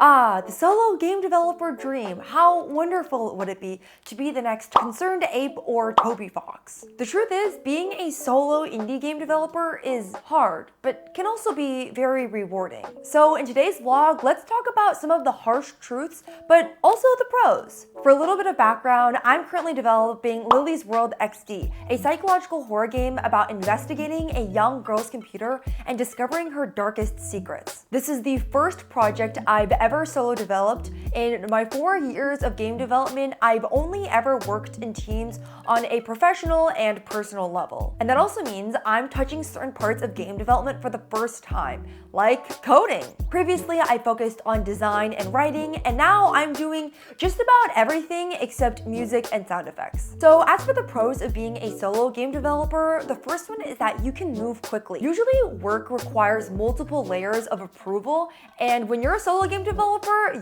Ah, the solo game developer dream. How wonderful would it be to be the next Concerned Ape or Toby Fox? The truth is, being a solo indie game developer is hard, but can also be very rewarding. So in today's vlog, let's talk about some of the harsh truths, but also the pros. For a little bit of background, I'm currently developing Lily's World XD, a psychological horror game about investigating a young girl's computer and discovering her darkest secrets. This is the first project I've ever solo developed. In my 4 years of game development, I've only ever worked in teams on a professional and personal level. And that also means I'm touching certain parts of game development for the first time, like coding. Previously, I focused on design and writing, and now I'm doing just about everything except music and sound effects. So as for the pros of being a solo game developer, the first one is that you can move quickly. Usually, work requires multiple layers of approval, and when you're a solo game developer,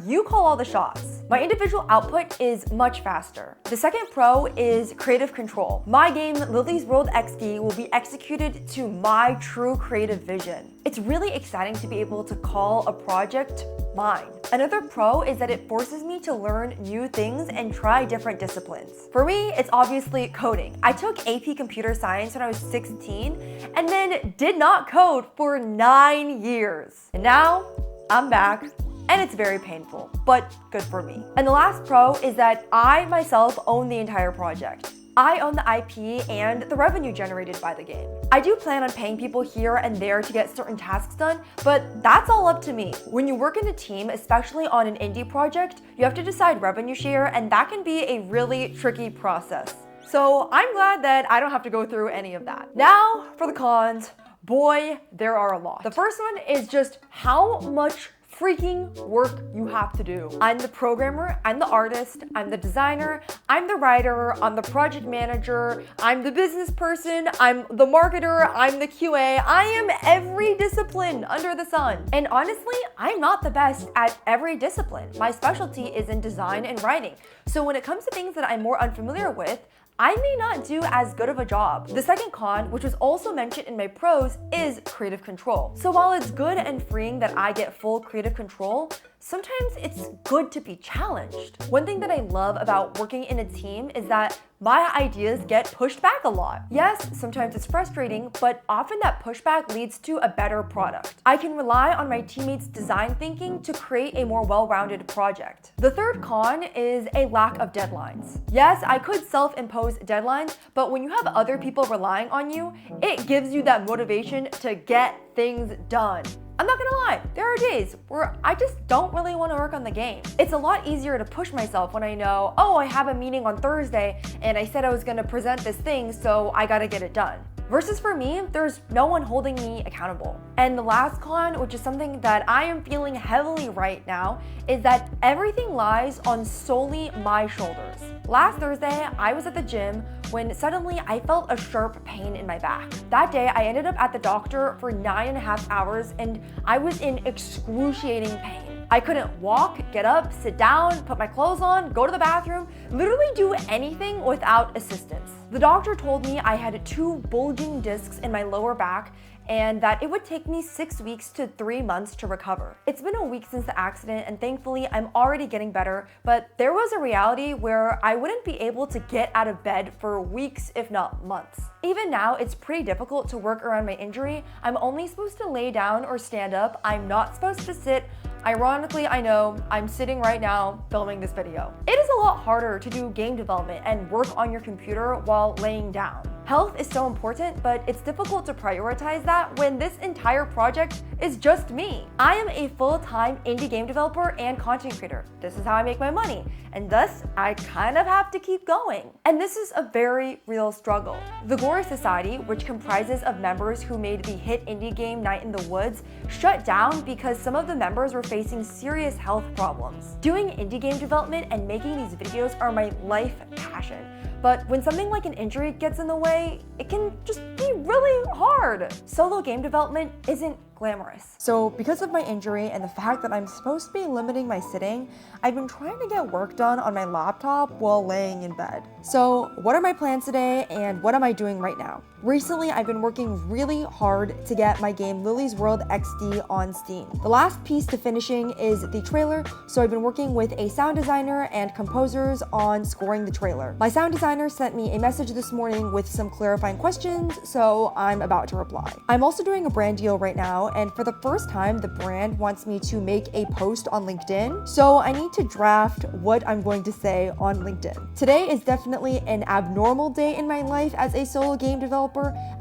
you call all the shots. My individual output is much faster. The second pro is creative control. My game, Lily's World XD, will be executed to my true creative vision. It's really exciting to be able to call a project mine. Another pro is that it forces me to learn new things and try different disciplines. For me, it's obviously coding. I took AP Computer Science when I was 16 and then did not code for 9 years. And now I'm back. And it's very painful, but good for me. And the last pro is that I myself own the entire project. I own the IP and the revenue generated by the game. I do plan on paying people here and there to get certain tasks done, but that's all up to me. When you work in a team, especially on an indie project, you have to decide revenue share, and that can be a really tricky process. So I'm glad that I don't have to go through any of that. Now for the cons. Boy, there are a lot. The first one is just how much freaking work you have to do. I'm the programmer, I'm the artist, I'm the designer, I'm the writer, I'm the project manager, I'm the business person, I'm the marketer, I'm the QA. I am every discipline under the sun. And honestly, I'm not the best at every discipline. My specialty is in design and writing. So when it comes to things that I'm more unfamiliar with, I may not do as good of a job. The second con, which was also mentioned in my pros, is creative control. So while it's good and freeing that I get full creative control, sometimes it's good to be challenged. One thing that I love about working in a team is that my ideas get pushed back a lot. Yes, sometimes it's frustrating, but often that pushback leads to a better product. I can rely on my teammates' design thinking to create a more well-rounded project. The third con is a lack of deadlines. Yes, I could self-impose deadlines, but when you have other people relying on you, it gives you that motivation to get things done. I'm not gonna lie, there are days where I just don't really want to work on the game. It's a lot easier to push myself when I know, oh, I have a meeting on Thursday and I said I was gonna present this thing, so I gotta get it done. Versus for me, there's no one holding me accountable. And the last con, which is something that I am feeling heavily right now, is that everything lies on solely my shoulders. Last Thursday, I was at the gym when suddenly I felt a sharp pain in my back. That day, I ended up at the doctor for 9.5 hours and I was in excruciating pain. I couldn't walk, get up, sit down, put my clothes on, go to the bathroom, literally do anything without assistance. The doctor told me I had 2 bulging discs in my lower back and that it would take me 6 weeks to 3 months to recover. It's been a week since the accident and thankfully I'm already getting better, but there was a reality where I wouldn't be able to get out of bed for weeks, if not months. Even now, it's pretty difficult to work around my injury. I'm only supposed to lay down or stand up. I'm not supposed to sit. Ironically, I know I'm sitting right now filming this video. It is a lot harder to do game development and work on your computer while laying down. Health is so important, but it's difficult to prioritize that when this entire project is just me. I am a full-time indie game developer and content creator. This is how I make my money, and thus I kind of have to keep going. And this is a very real struggle. The DECOR Society, which comprises of members who made the hit indie game Night in the Woods, shut down because some of the members were facing serious health problems. Doing indie game development and making these videos are my life passion. But when something like an injury gets in the way, it can just be really hard. Solo game development isn't glamorous. So because of my injury and the fact that I'm supposed to be limiting my sitting, I've been trying to get work done on my laptop while laying in bed. So what are my plans today and what am I doing right now? Recently, I've been working really hard to get my game Lily's World XD on Steam. The last piece to finishing is the trailer, so I've been working with a sound designer and composers on scoring the trailer. My sound designer sent me a message this morning with some clarifying questions, so I'm about to reply. I'm also doing a brand deal right now, and for the first time, the brand wants me to make a post on LinkedIn, so I need to draft what I'm going to say on LinkedIn. Today is definitely an abnormal day in my life as a solo game developer,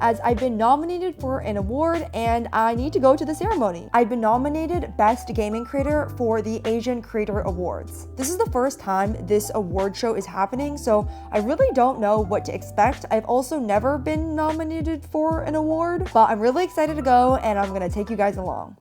as I've been nominated for an award and I need to go to the ceremony. I've been nominated Best Gaming Creator for the Asian Creator Awards. This is the first time this award show is happening, so I really don't know what to expect. I've also never been nominated for an award, but I'm really excited to go and I'm gonna take you guys along.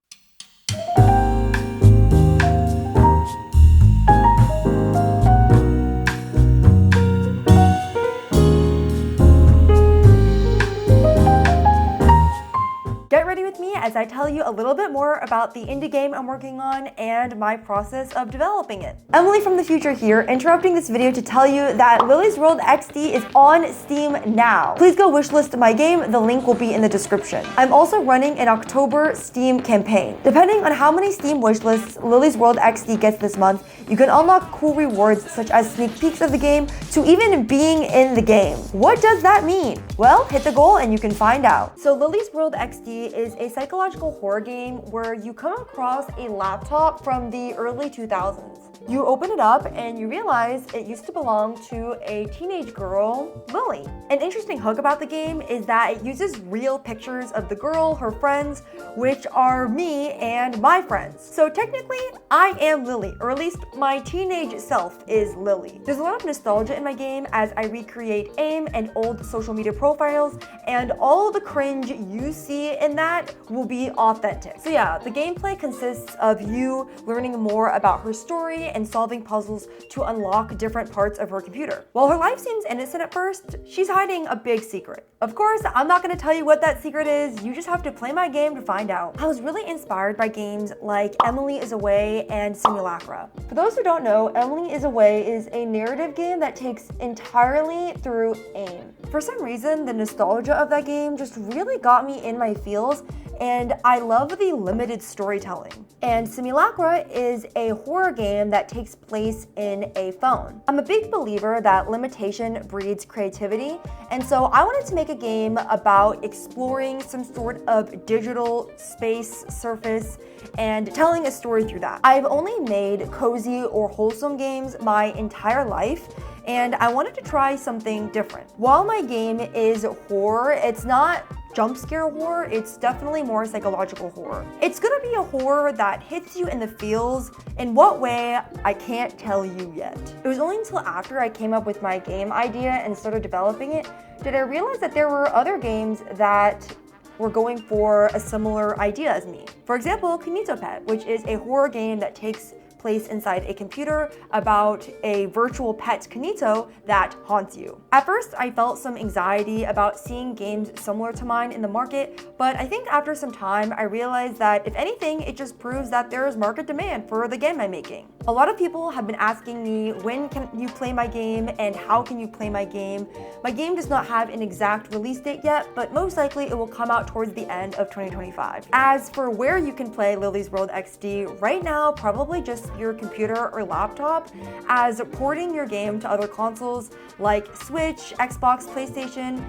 Get ready with me as I tell you a little bit more about the indie game I'm working on and my process of developing it. Emily from the future here, interrupting this video to tell you that Lily's World XD is on Steam now. Please go wishlist my game, the link will be in the description. I'm also running an October Steam campaign. Depending on how many Steam wishlists Lily's World XD gets this month, you can unlock cool rewards such as sneak peeks of the game to even being in the game. What does that mean? Well, hit the goal and you can find out. So Lily's World XD is a psychological horror game where you come across a laptop from the early 2000s. You open it up and you realize it used to belong to a teenage girl, Lily. An interesting hook about the game is that it uses real pictures of the girl, her friends, which are me and my friends. So technically, I am Lily, or at least my teenage self is Lily. There's a lot of nostalgia in my game as I recreate AIM and old social media profiles, and all the cringe you see in that will be authentic. So yeah, the gameplay consists of you learning more about her story and solving puzzles to unlock different parts of her computer. While her life seems innocent at first, she's hiding a big secret. Of course, I'm not gonna tell you what that secret is, you just have to play my game to find out. I was really inspired by games like Emily is Away and Simulacra. For those who don't know, Emily is Away is a narrative game that takes entirely through AIM. For some reason, the nostalgia of that game just really got me in my feels, and I love the limited storytelling. And Simulacra is a horror game that takes place in a phone. I'm a big believer that limitation breeds creativity, and so I wanted to make a game about exploring some sort of digital space surface and telling a story through that. I've only made cozy or wholesome games my entire life, and I wanted to try something different. While my game is horror, it's not jump scare horror, it's definitely more psychological horror. It's gonna be a horror that hits you in the feels. In what way, I can't tell you yet. It was only until after I came up with my game idea and started developing it did I realize that there were other games that were going for a similar idea as me. For example, Kinito Pet, which is a horror game that takes place inside a computer about a virtual pet Kinito that haunts you. At first, I felt some anxiety about seeing games similar to mine in the market, but I think after some time, I realized that if anything, it just proves that there is market demand for the game I'm making. A lot of people have been asking me, when can you play my game and how can you play my game? My game does not have an exact release date yet, but most likely it will come out towards the end of 2025. As for where you can play Lily's World XD, right now, probably just your computer or laptop, as porting your game to other consoles like Switch, Xbox, PlayStation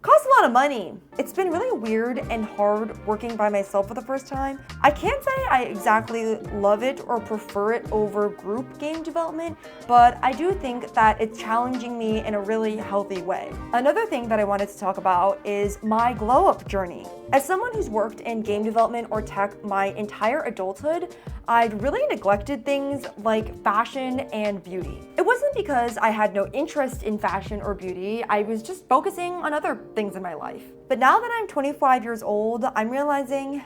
costs a lot of money. It's been really weird and hard working by myself for the first time. I can't say I exactly love it or prefer it over group game development, but I do think that it's challenging me in a really healthy way. Another thing that I wanted to talk about is my glow up journey. As someone who's worked in game development or tech my entire adulthood, I'd really neglected things like fashion and beauty. It wasn't because I had no interest in fashion or beauty, I was just focusing on other things in my life. But now that I'm 25 years old, I'm realizing,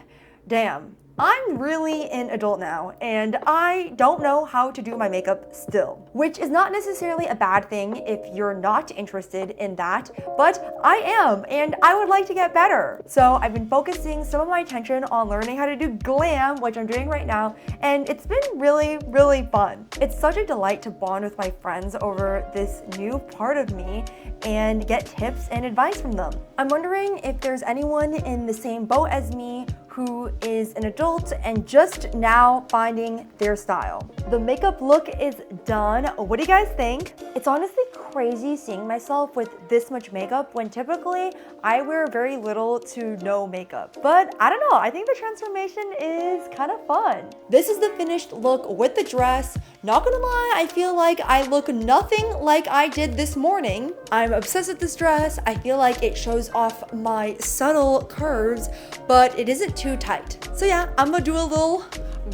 damn, I'm really an adult now, and I don't know how to do my makeup still, which is not necessarily a bad thing if you're not interested in that, but I am, and I would like to get better. So I've been focusing some of my attention on learning how to do glam, which I'm doing right now, and it's been really, really fun. It's such a delight to bond with my friends over this new part of me and get tips and advice from them. I'm wondering if there's anyone in the same boat as me who is an adult and just now finding their style. The makeup look is done. What do you guys think? It's honestly crazy seeing myself with this much makeup when typically I wear very little to no makeup. But I don't know, I think the transformation is kind of fun. This is the finished look with the dress. Not gonna lie, I feel like I look nothing like I did this morning. I'm obsessed with this dress. I feel like it shows off my subtle curves, but it isn't too tight. So yeah, I'm gonna do a little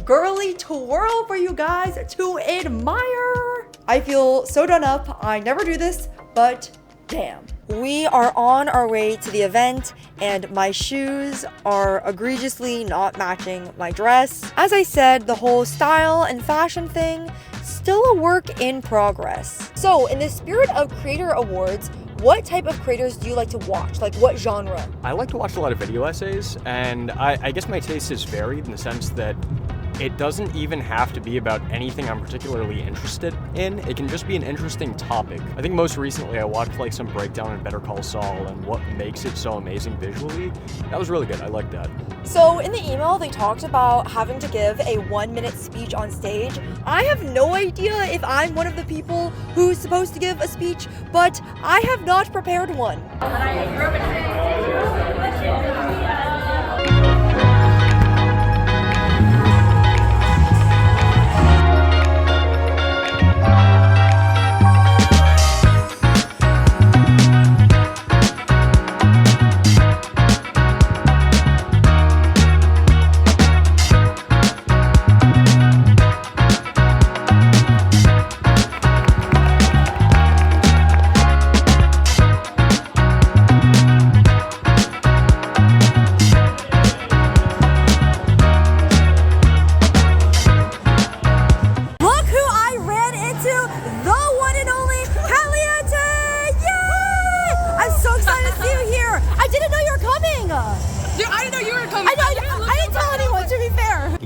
girly twirl for you guys to admire. I feel so done up. I never do this, but damn. We are on our way to the event and my shoes are egregiously not matching my dress. As I said, the whole style and fashion thing, still a work in progress. So in the spirit of creator awards, what type of creators do you like to watch? Like what genre? I like to watch a lot of video essays, and I guess my taste is varied in the sense that it doesn't even have to be about anything I'm particularly interested in. It can just be an interesting topic. I think most recently I watched like some breakdown in Better Call Saul and what makes it so amazing visually. That was really good. I liked that. So in the email, they talked about having to give a 1-minute speech on stage. I have no idea if I'm one of the people who's supposed to give a speech, but I have not prepared one.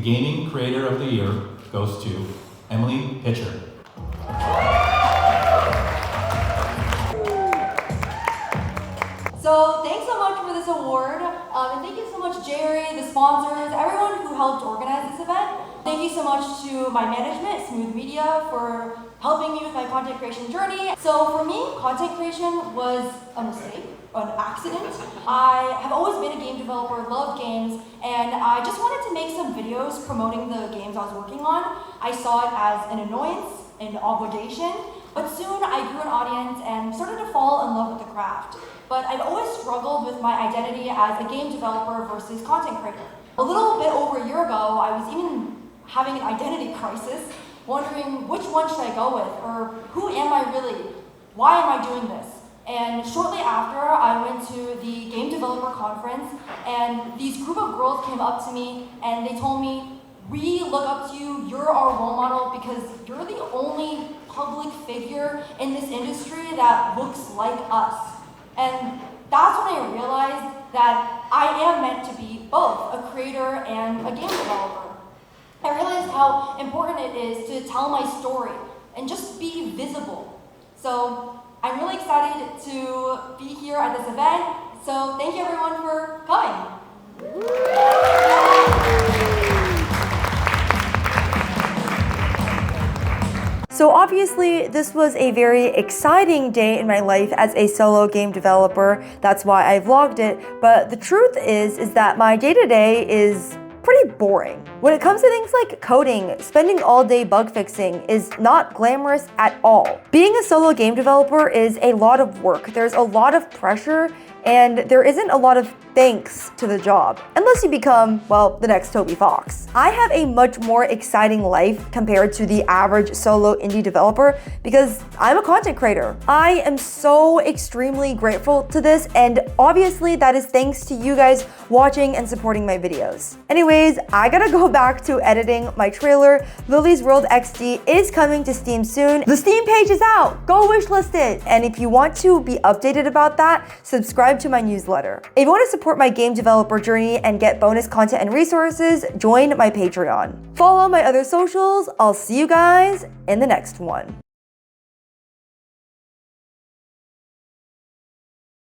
Gaming Creator of the Year goes to Emily Pitcher. So thanks so much for this award, and thank you so much Jerry, the sponsors, everyone who helped organize this event. Thank you so much to my management, Smooth Media, for helping me with my content creation journey. So for me, content creation was a mistake, an accident. I have always been a game developer, loved games, and I just wanted to make some videos promoting the games I was working on. I saw it as an annoyance, an obligation, but soon I grew an audience and started to fall in love with the craft. But I've always struggled with my identity as a game developer versus content creator. A little bit over a year ago, I was even having an identity crisis, wondering which one should I go with, or who am I really? Why am I doing this? And shortly after, I went to the Game Developer Conference, and these group of girls came up to me and they told me, we look up to you, you're our role model because you're the only public figure in this industry that looks like us. And that's when I realized that I am meant to be both a creator and a game developer. I realized how important it is to tell my story and just be visible. So I'm really excited to be here at this event. So thank you everyone for coming. So obviously this was a very exciting day in my life as a solo game developer. That's why I vlogged it. But the truth is that my day-to-day is pretty boring. When it comes to things like coding, spending all day bug fixing is not glamorous at all. Being a solo game developer is a lot of work. There's a lot of pressure and there isn't a lot of thanks to the job, unless you become, well, the next Toby Fox. I have a much more exciting life compared to the average solo indie developer because I'm a content creator. I am so extremely grateful to this, and obviously that is thanks to you guys watching and supporting my videos. Anyways, Anyways, I gotta go back to editing my trailer. Lily's World XD is coming to Steam soon. The Steam page is out. Go wishlist it. And if you want to be updated about that, subscribe to my newsletter. If you want to support my game developer journey and get bonus content and resources, join my Patreon. Follow my other socials. I'll see you guys in the next one.